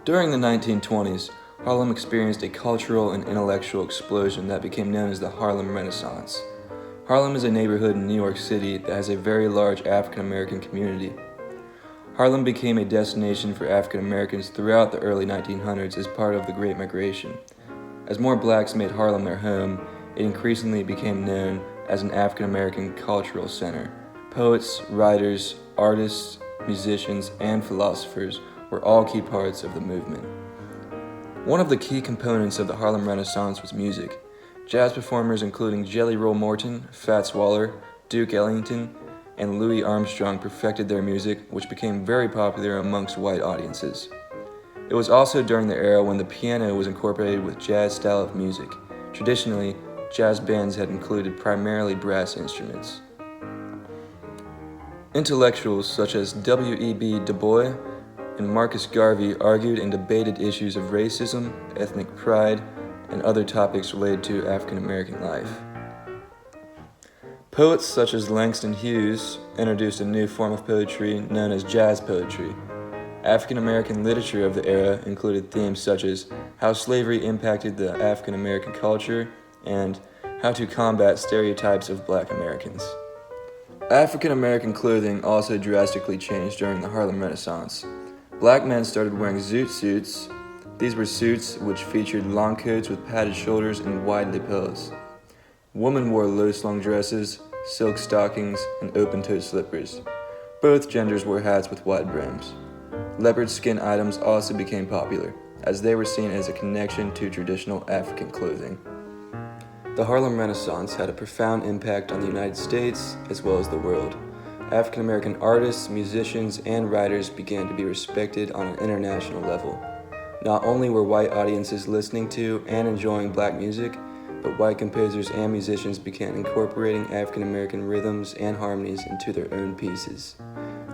During the 1920s, Harlem experienced a cultural and intellectual explosion that became known as the Harlem Renaissance. Harlem is a neighborhood in New York City that has a very large African American community. Harlem became a destination for African Americans throughout the early 1900s as part of the Great Migration. As more blacks made Harlem their home, it increasingly became known as an African American cultural center. Poets, writers, artists, musicians, and philosophers were all key parts of the movement. One of the key components of the Harlem Renaissance was music. Jazz performers including Jelly Roll Morton, Fats Waller, Duke Ellington, and Louis Armstrong perfected their music, which became very popular amongst white audiences. It was also during the era when the piano was incorporated with jazz style of music. Traditionally, jazz bands had included primarily brass instruments. Intellectuals such as W.E.B. Du Bois and Marcus Garvey argued and debated issues of racism, ethnic pride, and other topics related to African American life. Poets such as Langston Hughes introduced a new form of poetry known as jazz poetry. African American literature of the era included themes such as how slavery impacted the African American culture and how to combat stereotypes of Black Americans. African American clothing also drastically changed during the Harlem Renaissance. Black men started wearing zoot suits. These were suits which featured long coats with padded shoulders and wide lapels. Women wore low-slung dresses, silk stockings, and open-toed slippers. Both genders wore hats with wide brims. Leopard skin items also became popular, as they were seen as a connection to traditional African clothing. The Harlem Renaissance had a profound impact on the United States as well as the world. African American artists, musicians, and writers began to be respected on an international level. Not only were white audiences listening to and enjoying black music, but white composers and musicians began incorporating African American rhythms and harmonies into their own pieces.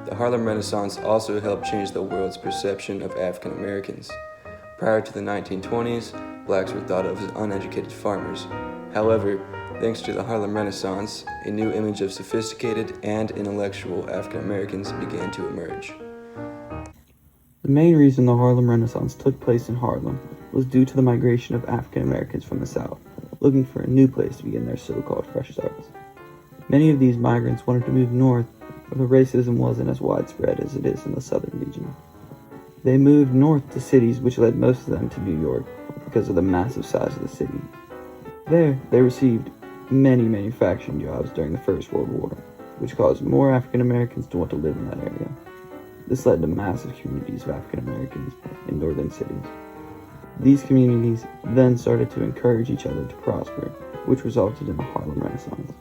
The Harlem Renaissance also helped change the world's perception of African Americans. Prior to the 1920s, blacks were thought of as uneducated farmers. However, thanks to the Harlem Renaissance, a new image of sophisticated and intellectual African Americans began to emerge. The main reason the Harlem Renaissance took place in Harlem was due to the migration of African Americans from the South, looking for a new place to begin their so-called fresh starts. Many of these migrants wanted to move north, where the racism wasn't as widespread as it is in the southern region. They moved north to cities which led most of them to New York because of the massive size of the city. There, they received many manufacturing jobs during the First World War, which caused more African Americans to want to live in that area. This led to massive communities of African Americans in northern cities. These communities then started to encourage each other to prosper, which resulted in the Harlem Renaissance.